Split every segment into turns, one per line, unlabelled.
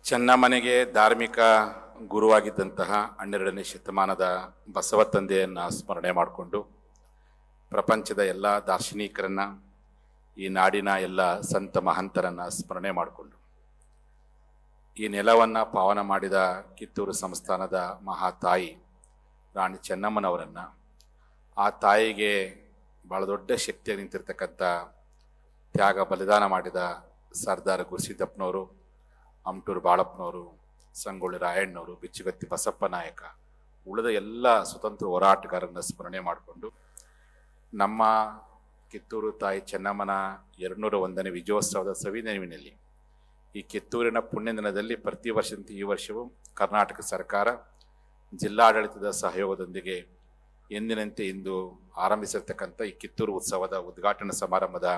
ಚೆನ್ನಮ್ಮನಿಗೆ ಧಾರ್ಮಿಕ ಗುರುವಾಗಿದ್ದಂತಹ 12ನೇ ಶತಮಾನದ ಬಸವ ತಂದೆಯನ್ನು ಸ್ಮರಣೆ ಮಾಡಿಕೊಂಡು ಪ್ರಪಂಚದ ಎಲ್ಲ ದಾರ್ಶನಿಕರನ್ನ, ಈ ನಾಡಿನ ಎಲ್ಲ ಸಂತ ಮಹಂತರನ್ನ ಸ್ಮರಣೆ ಮಾಡಿಕೊಂಡು ಈ ನೆಲವನ್ನು ಪಾವನ ಮಾಡಿದ ಕಿತ್ತೂರು ಸಂಸ್ಥಾನದ ಮಹಾತಾಯಿ ರಾಣಿ ಚೆನ್ನಮ್ಮನವರನ್ನು, ಆ ತಾಯಿಗೆ ಬಹಳ ದೊಡ್ಡ ಶಕ್ತಿಯಾಗಿ ನಿಂತಿರ್ತಕ್ಕಂಥ ತ್ಯಾಗ ಬಲಿದಾನ ಮಾಡಿದ ಸರ್ದಾರ್ ಗುರುಸಿದ್ದಪ್ಪನವರು, ಅಮಟೂರು ಬಾಳಪ್ಪನವರು, ಸಂಗೊಳ್ಳಿ ರಾಯಣ್ಣವರು, ಬಿಚ್ಚುಗತ್ತಿ ಬಸಪ್ಪ ನಾಯಕ, ಉಳಿದ ಎಲ್ಲ ಸ್ವತಂತ್ರ ಹೋರಾಟಗಾರರನ್ನ ಸ್ಮರಣೆ ಮಾಡಿಕೊಂಡು ನಮ್ಮ ಕಿತ್ತೂರು ತಾಯಿ ಚೆನ್ನಮ್ಮನ 201ನೇ ವಿಜಯೋತ್ಸವದ ಸವಿನೆನಪಿನಲ್ಲಿ ಈ ಕಿತ್ತೂರಿನ ಪುಣ್ಯ ದಿನದಲ್ಲಿ ಪ್ರತಿ ವರ್ಷದಂತೆ ಈ ವರ್ಷವೂ ಕರ್ನಾಟಕ ಸರ್ಕಾರ ಜಿಲ್ಲಾಡಳಿತದ ಸಹಯೋಗದೊಂದಿಗೆ ಎಂದಿನಂತೆ ಇಂದು ಆರಂಭಿಸಿರ್ತಕ್ಕಂಥ ಈ ಕಿತ್ತೂರು ಉತ್ಸವದ ಉದ್ಘಾಟನಾ ಸಮಾರಂಭದ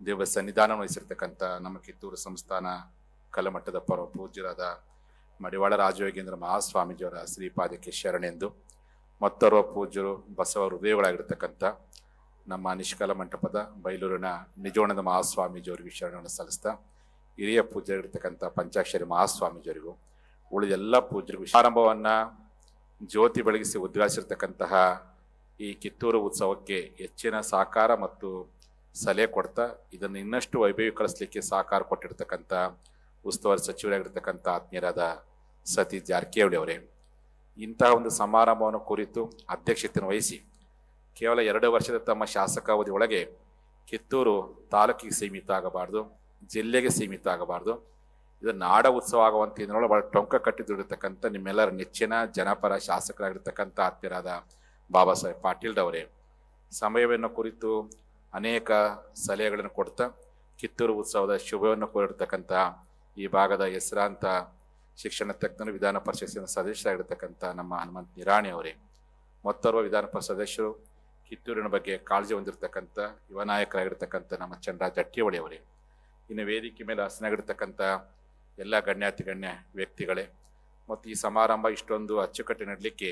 ದೇವ ಸನ್ನಿಧಾನ ವಹಿಸಿರ್ತಕ್ಕಂಥ ನಮ್ಮ ಕಿತ್ತೂರು ಸಂಸ್ಥಾನ ಕಲಮಟ್ಟದ ಪರಮ ಪೂಜ್ಯರಾದ ಮಡಿವಾಳ ರಾಜಯೋಗೇಂದ್ರ ಮಹಾಸ್ವಾಮೀಜಿಯವರ ಶ್ರೀಪಾದಕ್ಕೆ ಶರಣೆಂದು, ಮತ್ತೋರ್ವ ಪೂಜ್ಯರು ಬಸವ ಹೃದಯಗಳಾಗಿರ್ತಕ್ಕಂಥ ನಮ್ಮ ನಿಷ್ಕಲ ಮಂಟಪದ ಬೈಲೂರಿನ ನಿಜೋಣದ ಮಹಾಸ್ವಾಮೀಜಿಯವರಿಗೆ ಶರಣವನ್ನು ಸಲ್ಲಿಸ್ತಾ, ಹಿರಿಯ ಪೂಜ್ಯರಾಗಿರ್ತಕ್ಕಂಥ ಪಂಚಾಕ್ಷರಿ ಮಹಾಸ್ವಾಮೀಜಿಯವರಿಗೂ ಉಳಿದೆಲ್ಲ ಪೂಜ್ಯರಿಗೂ ಆರಂಭವನ್ನು ಜ್ಯೋತಿ ಬೆಳಗಿಸಿ ಉದ್ಘಾಟಿಸಿರ್ತಕ್ಕಂತಹ ಈ ಕಿತ್ತೂರು ಉತ್ಸವಕ್ಕೆ ಹೆಚ್ಚಿನ ಸಹಕಾರ ಮತ್ತು ಸಲಹೆ ಕೊಡ್ತಾ ಇದನ್ನು ಇನ್ನಷ್ಟು ವೈಭವೀಕರಿಸಲಿಕ್ಕೆ ಸಹಕಾರ ಕೊಟ್ಟಿರ್ತಕ್ಕಂಥ ಉಸ್ತುವಾರಿ ಸಚಿವರಾಗಿರ್ತಕ್ಕಂಥ ಆತ್ಮೀಯರಾದ ಸತೀಶ್ ಜಾರಕಿಹೊಳಿ ಅವರೇ, ಇಂತಹ ಒಂದು ಸಮಾರಂಭವನ್ನು ಕುರಿತು ಅಧ್ಯಕ್ಷತೆಯನ್ನು ವಹಿಸಿ ಕೇವಲ 2 ವರ್ಷದ ತಮ್ಮ ಶಾಸಕಾವಧಿ ಒಳಗೆ ಕಿತ್ತೂರು ತಾಲೂಕಿಗೆ ಸೀಮಿತ ಆಗಬಾರ್ದು, ಜಿಲ್ಲೆಗೆ ಸೀಮಿತ ಆಗಬಾರ್ದು, ಇದು ನಾಡ ಉತ್ಸವ ಆಗುವಂಥ ಇದರೊಳಗೆ ಭಾಳ ಟೊಂಕ ಕಟ್ಟಿದುಡಿರ್ತಕ್ಕಂಥ ನಿಮ್ಮೆಲ್ಲರ ನೆಚ್ಚಿನ ಜನಪರ ಶಾಸಕರಾಗಿರ್ತಕ್ಕಂಥ ಆತ್ಮೀಯರಾದ ಬಾಬಾ ಸಾಹೇಬ್ ಪಾಟೀಲ್ ಅವರೇ ಸಮಯವನ್ನು ಕುರಿತು ಅನೇಕ ಸಲಹೆಗಳನ್ನು ಕೊಡ್ತಾ ಕಿತ್ತೂರು ಉತ್ಸವದ ಶುಭವನ್ನು ಕೋರಿರ್ತಕ್ಕಂಥ ಈ ಭಾಗದ ಹೆಸರಾಂತ ಶಿಕ್ಷಣ ತಜ್ಞರು, ವಿಧಾನ ಪರಿಷತ್ತಿನ ಸದಸ್ಯರಾಗಿರ್ತಕ್ಕಂಥ ನಮ್ಮ ಹನುಮಂತ ನಿರಾಣಿ ಅವರೇ, ಮತ್ತೋರ್ವ ವಿಧಾನ ಪರಿಷತ್ ಸದಸ್ಯರು, ಕಿತ್ತೂರಿನ ಬಗ್ಗೆ ಕಾಳಜಿ ಹೊಂದಿರತಕ್ಕಂಥ ಯುವ ನಾಯಕರಾಗಿರ್ತಕ್ಕಂಥ ನಮ್ಮ ಚಂದ್ರರಾಜ್ ಜಟ್ಟಿಹೊಳಿ ಅವರೇ, ಇನ್ನು ವೇದಿಕೆ ಮೇಲೆ ಹಸನಾಗಿರ್ತಕ್ಕಂಥ ಎಲ್ಲ ಗಣ್ಯಾತಿಗಣ್ಯ ವ್ಯಕ್ತಿಗಳೇ, ಮತ್ತು ಈ ಸಮಾರಂಭ ಇಷ್ಟೊಂದು ಅಚ್ಚುಕಟ್ಟು ನಡಲಿಕ್ಕೆ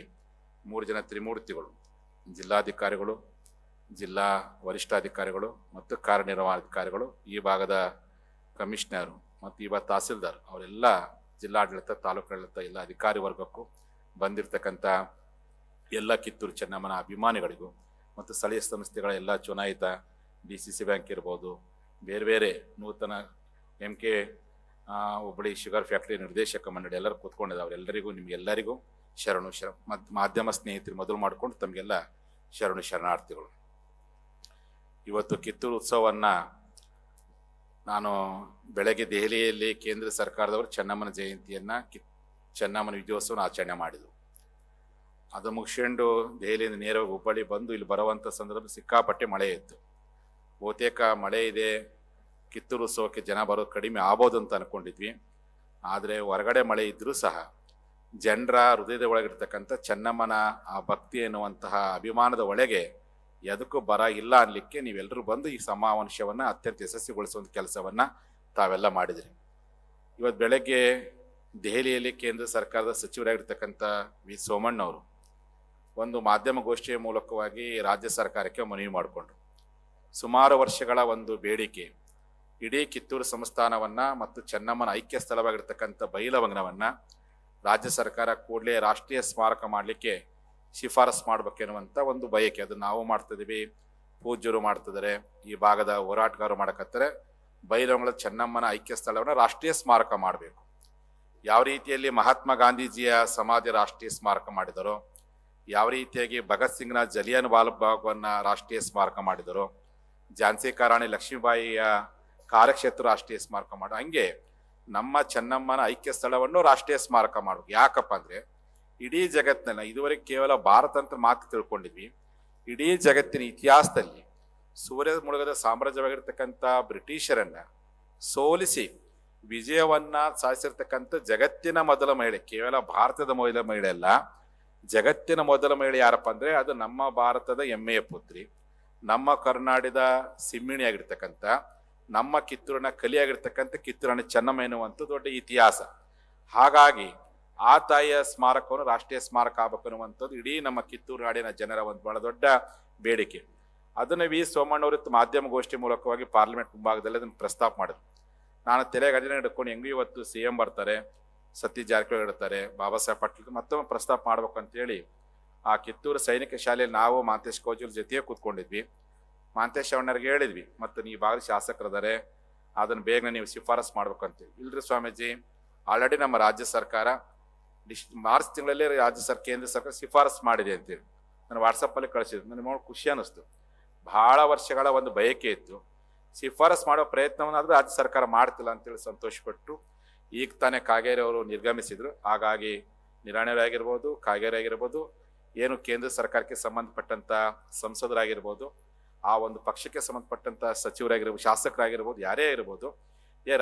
3 ಜನ ತ್ರಿಮೂರ್ತಿಗಳು, ಜಿಲ್ಲಾಧಿಕಾರಿಗಳು, ಜಿಲ್ಲಾ ವರಿಷ್ಠಾಧಿಕಾರಿಗಳು ಮತ್ತು ಕಾರ್ಯನಿರ್ವಹಣಾಧಿಕಾರಿಗಳು, ಈ ಭಾಗದ ಕಮಿಷನರು ಮತ್ತು ಈ ಭಾಗ ತಹಸೀಲ್ದಾರ್ ಅವರೆಲ್ಲ ಜಿಲ್ಲಾಡಳಿತ, ತಾಲೂಕಾಡಳಿತ ಎಲ್ಲ ಅಧಿಕಾರಿ ವರ್ಗಕ್ಕೂ ಬಂದಿರತಕ್ಕಂಥ ಎಲ್ಲ ಕಿತ್ತೂರು ಚೆನ್ನಮ್ಮನ ಅಭಿಮಾನಿಗಳಿಗೂ ಮತ್ತು ಸ್ಥಳೀಯ ಸಂಸ್ಥೆಗಳ ಎಲ್ಲ ಚುನಾಯಿತ DCC ಬ್ಯಾಂಕ್ ಇರ್ಬೋದು, ಬೇರೆ ಬೇರೆ ನೂತನ MK ಹುಬ್ಬಳ್ಳಿ ಶುಗರ್ ಫ್ಯಾಕ್ಟರಿ ನಿರ್ದೇಶಕ ಮಂಡಳಿ ಎಲ್ಲರೂ ಕೂತ್ಕೊಂಡಿದ್ದಾರೆ. ಅವರೆಲ್ಲರಿಗೂ ನಿಮಗೆಲ್ಲರಿಗೂ ಶರಣು ಮಾಧ್ಯಮ ಸ್ನೇಹಿತರು ಮೊದಲು ಮಾಡಿಕೊಂಡು ತಮಗೆಲ್ಲ ಶರಣು ಶರಣಾರ್ಥಿಗಳು. ಇವತ್ತು ಕಿತ್ತೂರು ಉತ್ಸವವನ್ನು ನಾನು ಬೆಳಗ್ಗೆ ದೆಹಲಿಯಲ್ಲಿ ಕೇಂದ್ರ ಸರ್ಕಾರದವರು ಚೆನ್ನಮ್ಮನ ಜಯಂತಿಯನ್ನು ಚೆನ್ನಮ್ಮನ ವಿಜಯೋತ್ಸವನ ಆಚರಣೆ ಮಾಡಿದರು. ಅದು ಮುಗಿಸ್ಕೊಂಡು ದೆಹಲಿಯಿಂದ ನೇರವಾಗಿ ಹುಬ್ಬಳ್ಳಿ ಬಂದು ಇಲ್ಲಿ ಬರುವಂಥ ಸಂದರ್ಭ ಸಿಕ್ಕಾಪಟ್ಟೆ ಮಳೆ ಇತ್ತು. ಬಹುತೇಕ ಮಳೆ ಇದೆ, ಕಿತ್ತೂರು ಉತ್ಸವಕ್ಕೆ ಜನ ಬರೋದು ಕಡಿಮೆ ಆಗ್ಬೋದು ಅಂತ ಅಂದ್ಕೊಂಡಿದ್ವಿ. ಆದರೆ ಹೊರಗಡೆ ಮಳೆ ಇದ್ದರೂ ಸಹ ಜನರ ಹೃದಯದ ಒಳಗಿರ್ತಕ್ಕಂಥ ಚೆನ್ನಮ್ಮನ ಆ ಭಕ್ತಿ ಎನ್ನುವಂತಹ ಅಭಿಮಾನದ ಒಳಗೆ ಎದಕ್ಕೂ ಬರ ಇಲ್ಲ ಅನ್ನಲಿಕ್ಕೆ ನೀವೆಲ್ಲರೂ ಬಂದು ಈ ಸಮಾವೇಶವನ್ನು ಅತ್ಯಂತ ಯಶಸ್ವಿಗೊಳಿಸುವಂಥ ಕೆಲಸವನ್ನು ತಾವೆಲ್ಲ ಮಾಡಿದ್ರಿ. ಇವತ್ತು ಬೆಳಗ್ಗೆ ದೆಹಲಿಯಲ್ಲಿ ಕೇಂದ್ರ ಸರ್ಕಾರದ ಸಚಿವರಾಗಿರ್ತಕ್ಕಂಥ ವಿ ಸೋಮಣ್ಣವರು ಒಂದು ಮಾಧ್ಯಮ ಗೋಷ್ಠಿಯ ಮೂಲಕವಾಗಿ ರಾಜ್ಯ ಸರ್ಕಾರಕ್ಕೆ ಮನವಿ ಮಾಡಿಕೊಂಡ್ರು. ಸುಮಾರು ವರ್ಷಗಳ ಒಂದು ಬೇಡಿಕೆ, ಇಡೀ ಕಿತ್ತೂರು ಸಂಸ್ಥಾನವನ್ನು ಮತ್ತು ಚೆನ್ನಮ್ಮನ ಐಕ್ಯ ಸ್ಥಳವಾಗಿರ್ತಕ್ಕಂಥ ಬೈಲವಂಗನವನ್ನು ರಾಜ್ಯ ಸರ್ಕಾರ ಕೂಡಲೇ ರಾಷ್ಟ್ರೀಯ ಸ್ಮಾರಕ ಮಾಡಲಿಕ್ಕೆ ಶಿಫಾರಸು ಮಾಡಬೇಕೆನ್ನುವಂಥ ಒಂದು ಬಯಕೆ. ಅದು ನಾವು ಮಾಡ್ತಿದ್ದೀವಿ, ಪೂಜ್ಯರು ಮಾಡ್ತಿದ್ದಾರೆ, ಈ ಭಾಗದ ಹೋರಾಟಗಾರರು ಮಾಡಕತ್ತಾರೆ. ಬೈಲವಂಗಲ ಚೆನ್ನಮ್ಮನ ಐಕ್ಯ ಸ್ಥಳವನ್ನು ರಾಷ್ಟ್ರೀಯ ಸ್ಮಾರಕ ಮಾಡಬೇಕು. ಯಾವ ರೀತಿಯಲ್ಲಿ ಮಹಾತ್ಮ ಗಾಂಧೀಜಿಯ ಸಮಾಧಿ ರಾಷ್ಟ್ರೀಯ ಸ್ಮಾರಕ ಮಾಡಿದರೋ, ಯಾವ ರೀತಿಯಾಗಿ ಭಗತ್ ಸಿಂಗ್ನ ಜಲಿಯನ್ ವಾಲಾಬಾಗ್ವನ್ನು ರಾಷ್ಟ್ರೀಯ ಸ್ಮಾರಕ ಮಾಡಿದರೋ, ಝಾನ್ಸಿ ರಾಣಿ ಲಕ್ಷ್ಮೀಬಾಯಿಯ ಕಾರ್ಯಕ್ಷೇತ್ರ ರಾಷ್ಟ್ರೀಯ ಸ್ಮಾರಕ ಮಾಡೋ ಹಂಗೆ ನಮ್ಮ ಚೆನ್ನಮ್ಮನ ಐಕ್ಯ ಸ್ಥಳವನ್ನು ರಾಷ್ಟ್ರೀಯ ಸ್ಮಾರಕ ಮಾಡಬೇಕು. ಯಾಕಪ್ಪ ಅಂದರೆ ಇಡೀ ಜಗತ್ತಿನ ಇದುವರೆಗೆ ಕೇವಲ ಭಾರತ ಅಂತ ಮಾತು ತಿಳ್ಕೊಂಡಿದ್ವಿ. ಇಡೀ ಜಗತ್ತಿನ ಇತಿಹಾಸದಲ್ಲಿ ಸೂರ್ಯ ಮುಳುಗದ ಸಾಮ್ರಾಜ್ಯವಾಗಿರ್ತಕ್ಕಂಥ ಬ್ರಿಟಿಷರನ್ನು ಸೋಲಿಸಿ ವಿಜಯವನ್ನು ಸಾಧಿಸಿರ್ತಕ್ಕಂಥ ಜಗತ್ತಿನ ಮೊದಲ ಮಹಿಳೆ, ಕೇವಲ ಭಾರತದ ಮೊದಲ ಮಹಿಳೆ ಅಲ್ಲ, ಜಗತ್ತಿನ ಮೊದಲ ಮಹಿಳೆ ಯಾರಪ್ಪ ಅಂದರೆ ಅದು ನಮ್ಮ ಭಾರತದ ಹೆಮ್ಮೆಯ ಪುತ್ರಿ, ನಮ್ಮ ಕರ್ನಾಟಕದ ಸಿಮ್ಮಿಣಿ ಆಗಿರ್ತಕ್ಕಂಥ, ನಮ್ಮ ಕಿತ್ತೂರಿನ ಕಲಿಯಾಗಿರ್ತಕ್ಕಂಥ ಕಿತ್ತೂರಾಣಿ ಚೆನ್ನಮ್ಮ ಎನ್ನುವಂಥ ದೊಡ್ಡ ಇತಿಹಾಸ. ಹಾಗಾಗಿ ಆ ತಾಯಿಯ ಸ್ಮಾರಕವನ್ನು ರಾಷ್ಟ್ರೀಯ ಸ್ಮಾರಕ ಆಗಬೇಕು ಅನ್ನುವಂಥದ್ದು ಇಡೀ ನಮ್ಮ ಕಿತ್ತೂರು ನಾಡಿನ ಜನರ ಒಂದು ಬಹಳ ದೊಡ್ಡ ಬೇಡಿಕೆ. ಅದನ್ನು ವಿ ಸೋಮಣ್ಣವರು ಮಾಧ್ಯಮ ಗೋಷ್ಠಿ ಮೂಲಕವಾಗಿ ಪಾರ್ಲಿಮೆಂಟ್ ಮುಂಭಾಗದಲ್ಲಿ ಅದನ್ನು ಪ್ರಸ್ತಾಪ ಮಾಡಿದ್ರು. ನಾನು ತಲೆಗೆ ಅದನ್ನೇ ಹಿಡ್ಕೊಂಡು ಹೆಂಗೂ ಇವತ್ತು CM ಬರ್ತಾರೆ, ಸತೀಶ್ ಜಾರಕಿಹೊಳಿ ಇಡ್ತಾರೆ, ಬಾಬಾ ಸಾಹೇಬ್ ಪಾಟೀಲ್ ಮತ್ತೊಮ್ಮೆ ಪ್ರಸ್ತಾಪ ಮಾಡ್ಬೇಕು ಅಂತೇಳಿ ಆ ಕಿತ್ತೂರು ಸೈನಿಕ ಶಾಲೆಯಲ್ಲಿ ನಾವು ಮಾಂತೇಶ್ ಕೋಜೂರ್ ಜೊತೆಗೆ ಕೂತ್ಕೊಂಡಿದ್ವಿ. ಮಾಂತೇಶ್ ಅಣ್ಣರಿಗೆ ಹೇಳಿದ್ವಿ, ಮತ್ತು ನೀವು ಭಾಗ ಶಾಸಕರಿದ್ದಾರೆ, ಅದನ್ನು ಬೇಗನೆ ನೀವು ಶಿಫಾರಸು ಮಾಡ್ಬೇಕಂತ. ಇಲ್ರಿ ಸ್ವಾಮೀಜಿ, ಆಲ್ರೆಡಿ ನಮ್ಮ ರಾಜ್ಯ ಸರ್ಕಾರ ಮಾರ್ಚ್ ತಿಂಗಳಲ್ಲಿ ಕೇಂದ್ರ ಸರ್ಕಾರ ಶಿಫಾರಸು ಮಾಡಿದೆ ಅಂತೇಳಿ ನಾನು ವಾಟ್ಸಪ್ಪಲ್ಲಿ ಕಳಿಸಿದ್ರು. ನನಗೆ ನೋಡಿ ಖುಷಿ ಅನ್ನಿಸ್ತು. ಬಹಳ ವರ್ಷಗಳ ಒಂದು ಬಯಕೆ ಇತ್ತು, ಶಿಫಾರಸು ಮಾಡೋ ಪ್ರಯತ್ನವನ್ನಾದರೂ ರಾಜ್ಯ ಸರ್ಕಾರ ಮಾಡ್ತಿಲ್ಲ ಅಂತೇಳಿ ಸಂತೋಷಪಟ್ಟು ಈಗ ತಾನೇ ಕಾಗೇರಿ ಅವರು ನಿರ್ಗಮಿಸಿದ್ರು. ಹಾಗಾಗಿ ನಿರಾಣಿಯವರಾಗಿರ್ಬೋದು, ಕಾಗೇರಿ ಆಗಿರ್ಬೋದು, ಏನು ಕೇಂದ್ರ ಸರ್ಕಾರಕ್ಕೆ ಸಂಬಂಧಪಟ್ಟಂಥ ಸಂಸದರಾಗಿರ್ಬೋದು, ಆ ಒಂದು ಪಕ್ಷಕ್ಕೆ ಸಂಬಂಧಪಟ್ಟಂಥ ಸಚಿವರಾಗಿರ್ಬೋದು, ಶಾಸಕರಾಗಿರ್ಬೋದು, ಯಾರೇ ಇರ್ಬೋದು,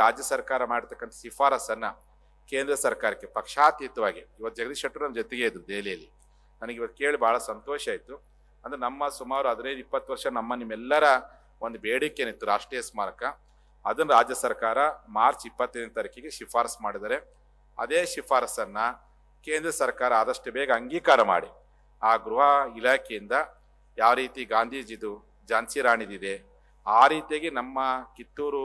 ರಾಜ್ಯ ಸರ್ಕಾರ ಮಾಡ್ತಕ್ಕಂಥ ಶಿಫಾರಸನ್ನು ಕೇಂದ್ರ ಸರ್ಕಾರಕ್ಕೆ ಪಕ್ಷಾತೀತವಾಗಿ ಇವತ್ತು ಜಗದೀಶ್ ಶೆಟ್ಟರ್ ನಮ್ಮ ಜೊತೆಗೆ ಇದ್ರು ದೆಹಲಿಯಲ್ಲಿ. ನನಗೆ ಇವತ್ತು ಕೇಳಿ ಭಾಳ ಸಂತೋಷ ಆಯಿತು. ಅಂದರೆ ನಮ್ಮ ಸುಮಾರು 15-20 ವರ್ಷ ನಿಮ್ಮೆಲ್ಲರ ಒಂದು ಬೇಡಿಕೆ ಏನಿತ್ತು ರಾಷ್ಟ್ರೀಯ ಸ್ಮಾರಕ, ಅದನ್ನು ರಾಜ್ಯ ಸರ್ಕಾರ ಮಾರ್ಚ್ 25ನೇ ತಾರೀಕಿಗೆ ಶಿಫಾರಸು ಮಾಡಿದರೆ, ಅದೇ ಶಿಫಾರಸನ್ನು ಕೇಂದ್ರ ಸರ್ಕಾರ ಆದಷ್ಟು ಬೇಗ ಅಂಗೀಕಾರ ಮಾಡಿ ಆ ಗೃಹ ಇಲಾಖೆಯಿಂದ ಯಾವ ರೀತಿ ಗಾಂಧೀಜಿದು ಝಾನ್ಸಿ ರಾಣಿದಿದೆ ಆ ರೀತಿಯಾಗಿ ನಮ್ಮ ಕಿತ್ತೂರು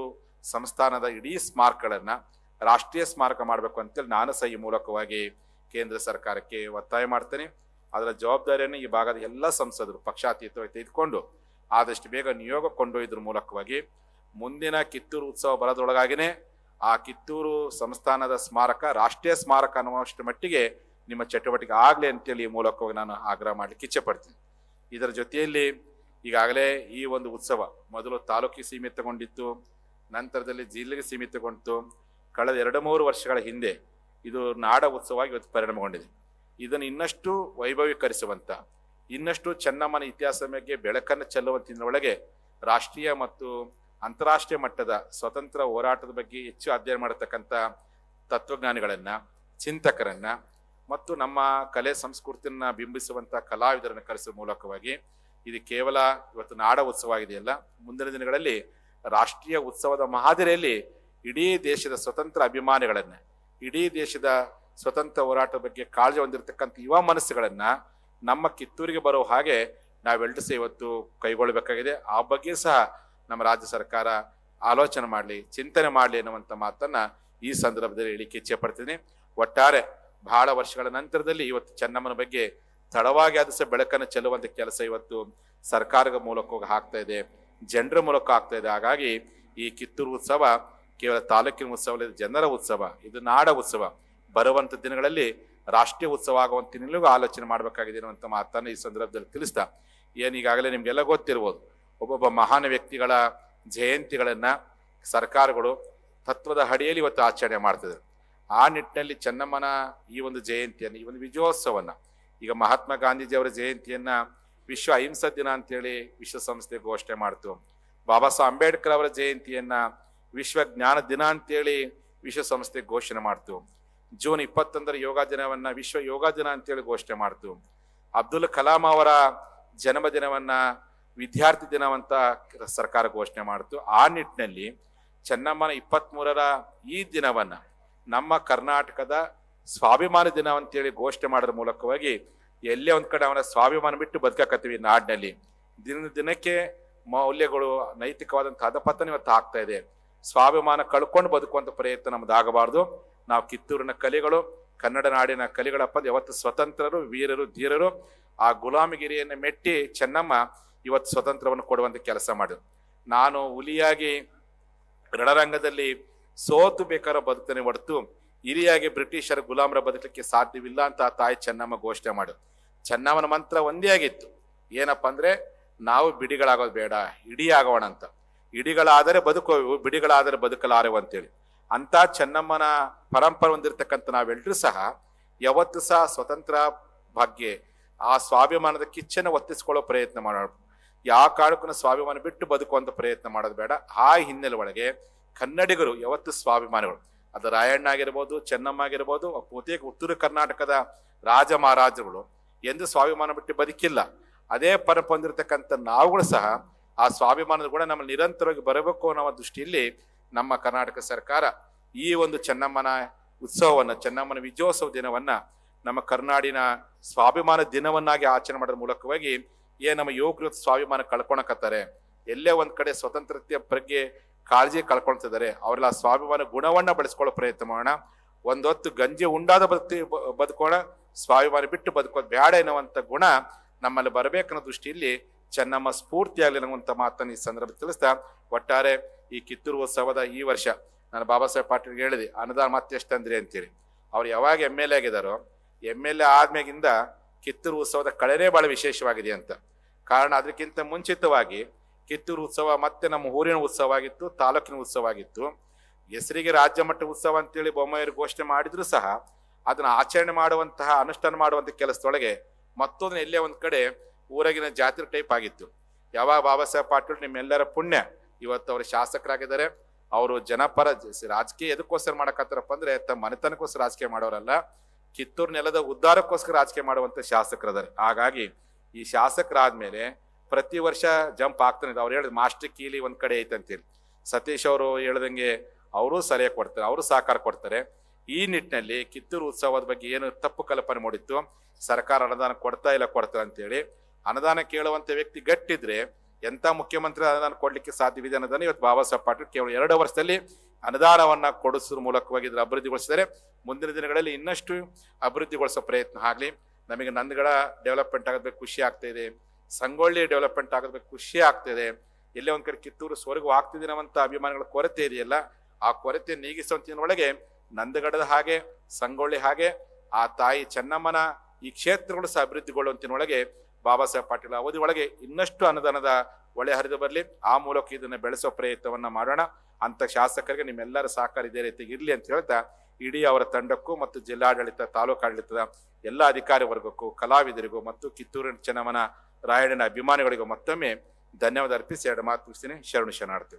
ಸಂಸ್ಥಾನದ ಇಡೀ ಸ್ಮಾರಕಗಳನ್ನು ರಾಷ್ಟ್ರೀಯ ಸ್ಮಾರಕ ಮಾಡಬೇಕು ಅಂತೇಳಿ ನಾನು ಈ ಮೂಲಕವಾಗಿ ಕೇಂದ್ರ ಸರ್ಕಾರಕ್ಕೆ ಒತ್ತಾಯ ಮಾಡ್ತೇನೆ. ಅದರ ಜವಾಬ್ದಾರಿಯನ್ನು ಈ ಭಾಗದ ಎಲ್ಲ ಸಂಸದರು ಪಕ್ಷಾತೀತವಾಗಿ ತೆಗೆದುಕೊಂಡು ಆದಷ್ಟು ಬೇಗ ನಿಯೋಗ ಕೊಂಡೊಯ್ದ್ರ ಮೂಲಕವಾಗಿ ಮುಂದಿನ ಕಿತ್ತೂರು ಉತ್ಸವ ಬರೋದ್ರೊಳಗಾಗಿನೇ ಆ ಕಿತ್ತೂರು ಸಂಸ್ಥಾನದ ಸ್ಮಾರಕ ರಾಷ್ಟ್ರೀಯ ಸ್ಮಾರಕ ಅನ್ನುವಷ್ಟು ಮಟ್ಟಿಗೆ ನಿಮ್ಮ ಚಟುವಟಿಕೆ ಆಗಲಿ ಅಂತೇಳಿ ಈ ಮೂಲಕವಾಗಿ ನಾನು ಆಗ್ರಹ ಮಾಡಲಿಕ್ಕೆ ಇಚ್ಛೆ ಪಡ್ತೀನಿ. ಇದರ ಜೊತೆಯಲ್ಲಿ ಈಗಾಗಲೇ ಈ ಒಂದು ಉತ್ಸವ ಮೊದಲು ತಾಲೂಕಿಗೆ ಸೀಮಿತಗೊಂಡಿತ್ತು, ನಂತರದಲ್ಲಿ ಜಿಲ್ಲೆಗೆ ಸೀಮಿತಗೊಂಡಿತು. ಕಳೆದ 2-3 ವರ್ಷಗಳ ಹಿಂದೆ ಇದು ನಾಡ ಉತ್ಸವವಾಗಿ ಇವತ್ತು ಪರಿಣಾಮಗೊಂಡಿದೆ. ಇದನ್ನು ಇನ್ನಷ್ಟು ವೈಭವೀಕರಿಸುವಂಥ, ಇನ್ನಷ್ಟು ಚೆನ್ನಮ್ಮನ ಇತಿಹಾಸದ ಬಗ್ಗೆ ಬೆಳಕನ್ನು ಚೆಲ್ಲುವಂತಿನೊಳಗೆ ರಾಷ್ಟ್ರೀಯ ಮತ್ತು ಅಂತಾರಾಷ್ಟ್ರೀಯ ಮಟ್ಟದ ಸ್ವತಂತ್ರ ಹೋರಾಟದ ಬಗ್ಗೆ ಹೆಚ್ಚು ಅಧ್ಯಯನ ಮಾಡತಕ್ಕಂಥ ತತ್ವಜ್ಞಾನಿಗಳನ್ನು, ಚಿಂತಕರನ್ನು ಮತ್ತು ನಮ್ಮ ಕಲೆ ಸಂಸ್ಕೃತಿಯನ್ನು ಬಿಂಬಿಸುವಂಥ ಕಲಾವಿದರನ್ನು ಕರೆಸುವ ಮೂಲಕವಾಗಿ ಇದು ಕೇವಲ ಇವತ್ತು ನಾಡ ಉತ್ಸವ ಆಗಿದೆಯಲ್ಲ, ಮುಂದಿನ ದಿನಗಳಲ್ಲಿ ರಾಷ್ಟ್ರೀಯ ಉತ್ಸವದ ಮಾದರಿಯಲ್ಲಿ ಇಡೀ ದೇಶದ ಸ್ವತಂತ್ರ ಅಭಿಮಾನಿಗಳನ್ನು, ಇಡೀ ದೇಶದ ಸ್ವತಂತ್ರ ಹೋರಾಟದ ಬಗ್ಗೆ ಕಾಳಜಿ ಹೊಂದಿರತಕ್ಕಂಥ ಯುವ ಮನಸ್ಸುಗಳನ್ನು ನಮ್ಮ ಕಿತ್ತೂರಿಗೆ ಬರೋ ಹಾಗೆ ನಾವೆಲ್ಲರೂ ಸಹ ಇವತ್ತು ಕೈಗೊಳ್ಳಬೇಕಾಗಿದೆ. ಆ ಬಗ್ಗೆ ಸಹ ನಮ್ಮ ರಾಜ್ಯ ಸರ್ಕಾರ ಆಲೋಚನೆ ಮಾಡಲಿ, ಚಿಂತನೆ ಮಾಡಲಿ ಅನ್ನುವಂಥ ಮಾತನ್ನು ಈ ಸಂದರ್ಭದಲ್ಲಿ ಹೇಳಿಕೆ ಇಚ್ಛೆ ಪಡ್ತೀನಿ. ಒಟ್ಟಾರೆ ಬಹಳ ವರ್ಷಗಳ ನಂತರದಲ್ಲಿ ಇವತ್ತು ಚೆನ್ನಮ್ಮನ ಬಗ್ಗೆ ತಡವಾಗಿ ಆದ ಸಹ ಬೆಳಕನ್ನು ಚೆಲ್ಲುವಂಥ ಕೆಲಸ ಇವತ್ತು ಸರ್ಕಾರದ ಮೂಲಕ ಆಗ್ತಾ ಇದೆ, ಜನರ ಮೂಲಕ ಆಗ್ತಾ ಇದೆ. ಹಾಗಾಗಿ ಈ ಕಿತ್ತೂರು ಉತ್ಸವ ಕೇವಲ ತಾಲೂಕಿನ ಉತ್ಸವ, ಜನರ ಉತ್ಸವ, ಇದು ನಾಡ ಉತ್ಸವ. ಬರುವಂಥ ದಿನಗಳಲ್ಲಿ ರಾಷ್ಟ್ರೀಯ ಉತ್ಸವ ಆಗುವಂಥ ನಿಲುವು ಆಲೋಚನೆ ಮಾಡಬೇಕಾಗಿದೆ ಅನ್ನುವಂಥ ಮಾತನ್ನು ಈ ಸಂದರ್ಭದಲ್ಲಿ ತಿಳಿಸ್ತಾ, ಈಗಾಗಲೇ ನಿಮಗೆಲ್ಲ ಗೊತ್ತಿರ್ಬೋದು, ಒಬ್ಬೊಬ್ಬ ಮಹಾನ್ ವ್ಯಕ್ತಿಗಳ ಜಯಂತಿಗಳನ್ನು ಸರ್ಕಾರಗಳು ತತ್ವದ ಅಡಿಯಲ್ಲಿ ಇವತ್ತು ಆಚರಣೆ ಮಾಡ್ತದೆ. ಆ ನಿಟ್ಟಿನಲ್ಲಿ ಚೆನ್ನಮ್ಮನ ಈ ಒಂದು ಜಯಂತಿಯನ್ನು, ಈ ಒಂದು ವಿಜಯೋತ್ಸವವನ್ನು, ಈಗ ಮಹಾತ್ಮ ಗಾಂಧೀಜಿಯವರ ಜಯಂತಿಯನ್ನು ವಿಶ್ವ ಅಹಿಂಸಾ ದಿನ ಅಂತೇಳಿ ವಿಶ್ವಸಂಸ್ಥೆ ಘೋಷಣೆ ಮಾಡ್ತು. ಬಾಬಾ ಸಾಹೇಬ್ ಅಂಬೇಡ್ಕರ್ ಅವರ ಜಯಂತಿಯನ್ನು ವಿಶ್ವ ಜ್ಞಾನ ದಿನ ಅಂತೇಳಿ ವಿಶ್ವಸಂಸ್ಥೆ ಘೋಷಣೆ ಮಾಡ್ತು. ಜೂನ್ 21 ಯೋಗ ದಿನವನ್ನು ವಿಶ್ವ ಯೋಗ ದಿನ ಅಂತೇಳಿ ಘೋಷಣೆ ಮಾಡ್ತು. ಅಬ್ದುಲ್ ಕಲಾಂ ಅವರ ಜನ್ಮದಿನವನ್ನು ವಿದ್ಯಾರ್ಥಿ ದಿನವಂತ ಸರ್ಕಾರ ಘೋಷಣೆ ಮಾಡ್ತು. ಆ ನಿಟ್ಟಿನಲ್ಲಿ ಚೆನ್ನಮ್ಮನ 23ರ ಈ ದಿನವನ್ನು ನಮ್ಮ ಕರ್ನಾಟಕದ ಸ್ವಾಭಿಮಾನ ದಿನ ಅಂತೇಳಿ ಘೋಷಣೆ ಮಾಡೋದ್ರ ಮೂಲಕವಾಗಿ ಎಲ್ಲೇ ಒಂದು ಕಡೆ ಅವನ ಸ್ವಾಭಿಮಾನ ಬಿಟ್ಟು ಬದುಕಕತ್ತೀವಿ ನಾಡಿನಲ್ಲಿ. ದಿನಕ್ಕೆ ಮೌಲ್ಯಗಳು, ನೈತಿಕವಾದಂಥ ಅಧಪತನ ಇವತ್ತು ಆಗ್ತಾ ಇದೆ. ಸ್ವಾಭಿಮಾನ ಕಳ್ಕೊಂಡು ಬದುಕುವಂಥ ಪ್ರಯತ್ನ ನಮ್ದಾಗಬಾರ್ದು. ನಾವು ಕಿತ್ತೂರಿನ ಕಲೆಗಳು, ಕನ್ನಡ ನಾಡಿನ ಕಲೆಗಳಪ್ಪ ಯಾವತ್ತು ಸ್ವತಂತ್ರರು, ವೀರರು, ಧೀರರು. ಆ ಗುಲಾಮಗಿರಿಯನ್ನು ಮೆಟ್ಟಿ ಚೆನ್ನಮ್ಮ ಇವತ್ತು ಸ್ವತಂತ್ರವನ್ನು ಕೊಡುವಂಥ ಕೆಲಸ ಮಾಡಿದ್ರು. ನಾನು ಹುಲಿಯಾಗಿ ರಣರಂಗದಲ್ಲಿ ಸೋತು ಬೇಕಾದ ಬದುಕನೆ ಹೊರತು ಹಿರಿಯಾಗಿ ಬ್ರಿಟಿಷರ ಗುಲಾಮರ ಬದುಕಲಿಕ್ಕೆ ಸಾಧ್ಯವಿಲ್ಲ ಅಂತ ತಾಯಿ ಚೆನ್ನಮ್ಮ ಘೋಷಣೆ ಮಾಡಿದ್ರು. ಚೆನ್ನಮ್ಮನ ಮಂತ್ರ ಒಂದೇ ಆಗಿತ್ತು, ಏನಪ್ಪ ಅಂದರೆ ನಾವು ಬಿಡಿಗಳಾಗೋದು ಬೇಡ, ಇಡೀ ಆಗೋಣ ಅಂತ. ಇಡಿಗಳಾದರೆ ಬಿಡಿಗಳಾದರೆ ಬದುಕಲಾರೆವು ಅಂತೇಳಿ ಅಂತ ಚೆನ್ನಮ್ಮನ ಪರಂಪರೆ ಹೊಂದಿರತಕ್ಕಂಥ ನಾವೆಲ್ಲರೂ ಸಹ ಯಾವತ್ತೂ ಸಹ ಸ್ವತಂತ್ರ ಬಗ್ಗೆ ಆ ಸ್ವಾಭಿಮಾನದ ಕಿಚ್ಚನ್ನು ಒತ್ತಿಸ್ಕೊಳ್ಳೋ ಪ್ರಯತ್ನ ಮಾಡೋಣ. ಯಾವ ಕಾರಣಕ್ಕೂ ಸ್ವಾಭಿಮಾನ ಬಿಟ್ಟು ಬದುಕುವಂಥ ಪ್ರಯತ್ನ ಮಾಡೋದು ಬೇಡ. ಆ ಹಿನ್ನೆಲೆ ಒಳಗೆ ಕನ್ನಡಿಗರು ಯಾವತ್ತು ಸ್ವಾಭಿಮಾನಿಗಳು, ಅದು ರಾಯಣ್ಣ ಆಗಿರ್ಬೋದು, ಚೆನ್ನಮ್ಮ ಆಗಿರ್ಬೋದು, ಬಹುತೇಕ ಉತ್ತರ ಕರ್ನಾಟಕದ ರಾಜ ಮಹಾರಾಜರುಗಳು ಎಂದು ಸ್ವಾಭಿಮಾನ ಬಿಟ್ಟು ಬದುಕಿಲ್ಲ. ಅದೇ ಪರಂಪರೆ ಹೊಂದಿರತಕ್ಕಂಥ ನಾವುಗಳು ಸಹ ಆ ಸ್ವಾಭಿಮಾನದ ಕೂಡ ನಮ್ಮ ನಿರಂತರವಾಗಿ ಬರಬೇಕು ಅನ್ನೋ ದೃಷ್ಟಿಯಲ್ಲಿ ನಮ್ಮ ಕರ್ನಾಟಕ ಸರ್ಕಾರ ಈ ಒಂದು ಚೆನ್ನಮ್ಮನ ಉತ್ಸವವನ್ನು, ಚೆನ್ನಮ್ಮನ ವಿಜಯೋತ್ಸವ ದಿನವನ್ನು ನಮ್ಮ ಕರ್ನಾಡಿನ ಸ್ವಾಭಿಮಾನ ದಿನವನ್ನಾಗಿ ಆಚರಣೆ ಮಾಡೋದ್ರ ಮೂಲಕವಾಗಿ ನಮ್ಮ ಯುವಕರು ಸ್ವಾಭಿಮಾನ ಕಳ್ಕೊಳಕತ್ತಾರೆ. ಎಲ್ಲೇ ಒಂದು ಕಡೆ ಸ್ವತಂತ್ರತೆಯ ಬಗ್ಗೆ ಕಾಳಜಿ ಕಳ್ಕೊಳ್ತಿದ್ದಾರೆ. ಅವರೆಲ್ಲ ಸ್ವಾಭಿಮಾನ ಗುಣವನ್ನ ಬೆಳೆಸ್ಕೊಳ್ಳೋ ಪ್ರಯತ್ನ ಮಾಡೋಣ. ಒಂದೊತ್ತು ಗಂಜಿ ಉಂಡಾದ ಬದುಕೋಣ, ಸ್ವಾಭಿಮಾನ ಬಿಟ್ಟು ಬದುಕೋದು ಬೇಡ ಎನ್ನುವಂಥ ಗುಣ ನಮ್ಮಲ್ಲಿ ಬರಬೇಕನ್ನೋ ದೃಷ್ಟಿಯಲ್ಲಿ ಚೆನ್ನಮ್ಮ ಸ್ಫೂರ್ತಿಯಾಗಲಿ ಅನ್ನುವಂಥ ಮಾತನ್ನು ಈ ಸಂದರ್ಭ ತಿಳಿಸ್ತಾ, ಒಟ್ಟಾರೆ ಈ ಕಿತ್ತೂರು ಉತ್ಸವದ ಈ ವರ್ಷ ನಾನು ಬಾಬಾ ಸಾಹೇಬ್ ಪಾಟೀಲ್ಗೆ ಹೇಳಿದೆ, ಅನುದಾನ ಮತ್ತೆ ಎಷ್ಟಂದ್ರಿ ಅಂತೇಳಿ. ಅವ್ರು ಯಾವಾಗ MLA ಆಗಿದ್ದಾರೋ, MLA ಆದ್ಮೇಗಿಂದ ಕಿತ್ತೂರು ಉತ್ಸವದ ಕಳೆನೇ ಬಹಳ ವಿಶೇಷವಾಗಿದೆ ಅಂತ. ಕಾರಣ ಅದಕ್ಕಿಂತ ಮುಂಚಿತವಾಗಿ ಕಿತ್ತೂರು ಉತ್ಸವ ಮತ್ತೆ ನಮ್ಮ ಊರಿನ ಉತ್ಸವ ಆಗಿತ್ತು, ತಾಲೂಕಿನ ಉತ್ಸವ ಆಗಿತ್ತು. ಹೆಸರಿಗೆ ರಾಜ್ಯ ಮಟ್ಟ ಉತ್ಸವ ಅಂತೇಳಿ ಬೊಮ್ಮಾಯಿಯವರು ಘೋಷಣೆ ಮಾಡಿದ್ರು ಸಹ ಅದನ್ನ ಆಚರಣೆ ಮಾಡುವಂತಹ, ಅನುಷ್ಠಾನ ಮಾಡುವಂಥ ಕೆಲಸದೊಳಗೆ ಮತ್ತೊಂದು ಎಲ್ಲೇ ಒಂದ್ ಕಡೆ ಊರಾಗಿನ ಜಾತ್ರೆ ಟೈಪ್ ಆಗಿತ್ತು. ಯಾವಾಗ ಬಾಬಾ ಸಾಹೇಬ್ ಪಾಟೀಲ್ ನಿಮ್ಮೆಲ್ಲರ ಪುಣ್ಯ ಇವತ್ತು ಅವರು ಶಾಸಕರಾಗಿದ್ದಾರೆ. ಅವರು ಜನಪರ ರಾಜಕೀಯ ಎದಕ್ಕೋಸ್ಕರ ಮಾಡಕತ್ತಾರಪ್ಪ ಅಂದ್ರೆ ತಮ್ಮ ಮನೆತನಕ್ಕೋಸ್ಕರ ರಾಜಕೀಯ ಮಾಡೋರಲ್ಲ, ಕಿತ್ತೂರು ನೆಲದ ಉದ್ಧಾರಕ್ಕೋಸ್ಕರ ರಾಜಕೀಯ ಮಾಡುವಂತ ಶಾಸಕರದಾರೆ. ಹಾಗಾಗಿ ಈ ಶಾಸಕರಾದ್ಮೇಲೆ ಪ್ರತಿ ವರ್ಷ ಜಂಪ್ ಆಗ್ತಾನೆ. ಅವ್ರು ಹೇಳಿದ ಮಾಸ್ಟರ್ ಕೀಲಿ ಒಂದ್ ಕಡೆ ಐತಂತೇಳಿ, ಸತೀಶ್ ಅವರು ಹೇಳ್ದಂಗೆ ಅವರು ಸಲಹೆ ಕೊಡ್ತಾರೆ, ಅವರು ಸಹಕಾರ ಕೊಡ್ತಾರೆ. ಈ ನಿಟ್ಟಿನಲ್ಲಿ ಕಿತ್ತೂರು ಉತ್ಸವದ ಬಗ್ಗೆ ಏನು ತಪ್ಪು ಕಲ್ಪನೆ ಮಾಡಿತ್ತು, ಸರ್ಕಾರ ಅನುದಾನ ಕೊಡ್ತಾ ಇಲ್ಲ ಅಂತೇಳಿ, ಅನುದಾನ ಕೇಳುವಂತ ವ್ಯಕ್ತಿ ಗಟ್ಟಿದ್ರೆ ಎಂತ ಮುಖ್ಯಮಂತ್ರಿ ಅನುದಾನ ಕೊಡ್ಲಿಕ್ಕೆ ಸಾಧ್ಯವಿದೆ ಅನ್ನೋದನ್ನ ಇವತ್ತು ಬಾಬಾ ಸಾಹೇಬ್ ಪಾಟೀಲ್ ಕೇವಲ 2 ವರ್ಷದಲ್ಲಿ ಅನುದಾನವನ್ನ ಕೊಡಿಸೋದ್ರ ಮೂಲಕವಾಗಿ ಇದರ ಅಭಿವೃದ್ಧಿಗೊಳಿಸಿದರೆ ಮುಂದಿನ ದಿನಗಳಲ್ಲಿ ಇನ್ನಷ್ಟು ಅಭಿವೃದ್ಧಿಗೊಳಿಸೋ ಪ್ರಯತ್ನ ಆಗ್ಲಿ. ನಮಗೆ ನಂದಗಡ ಡೆವಲಪ್ಮೆಂಟ್ ಆಗೋದಕ್ಕೆ ಖುಷಿ ಆಗ್ತಾ ಇದೆ, ಸಂಗೊಳ್ಳಿ ಡೆವಲಪ್ಮೆಂಟ್ ಆಗೋದಕ್ಕೆ ಖುಷಿ ಆಗ್ತಾ ಇದೆ. ಎಲ್ಲೇ ಒಂದ್ ಕಡೆ ಕಿತ್ತೂರು ಸ್ವರ್ಗ ಆಗ್ತಿದೆ ಅನ್ನುವಂಥ ಅಭಿಮಾನಿಗಳ ಕೊರತೆ ಇದೆಯಲ್ಲ, ಆ ಕೊರತೆ ನೀಗಿಸುವಂತಿನೊಳಗೆ ನಂದಗಡದ ಹಾಗೆ ಸಂಗೊಳ್ಳಿ ಹಾಗೆ ಆ ತಾಯಿ ಚೆನ್ನಮ್ಮನ ಈ ಕ್ಷೇತ್ರಗಳು ಸಹ ಅಭಿವೃದ್ಧಿಗೊಳ್ಳುವಂತಿನೊಳಗೆ ಬಾಬಾ ಸಾಹೇಬ್ ಪಾಟೀಲ್ ಅವಧಿ ಒಳಗೆ ಇನ್ನಷ್ಟು ಅನುದಾನದ ಒಳೆ ಹರಿದು ಬರಲಿ. ಆ ಮೂಲಕ ಇದನ್ನ ಬೆಳೆಸೋ ಪ್ರಯತ್ನವನ್ನ ಮಾಡೋಣ. ಅಂತ ಶಾಸಕರಿಗೆ ನಿಮ್ಮೆಲ್ಲರ ಸಹಕಾರ ಇದೇ ರೀತಿ ಇರ್ಲಿ ಅಂತ ಹೇಳ್ತಾ, ಇಡೀ ಅವರ ತಂಡಕ್ಕೂ ಮತ್ತು ಜಿಲ್ಲಾಡಳಿತ, ತಾಲೂಕಾಡಳಿತದ ಎಲ್ಲ ಅಧಿಕಾರಿ ವರ್ಗಕ್ಕೂ, ಕಲಾವಿದರಿಗೂ ಮತ್ತು ಕಿತ್ತೂರಿನ ಚೆನ್ನಮ್ಮನ ರಾಯಣ್ಣನ ಅಭಿಮಾನಿಗಳಿಗೂ ಮತ್ತೊಮ್ಮೆ ಧನ್ಯವಾದ ಅರ್ಪಿಸಿ 2 ಮಾತು ಮುಗಿಸ್ತೀನಿ. ಶರಣು ಶರಣಾರ್ಥಿ.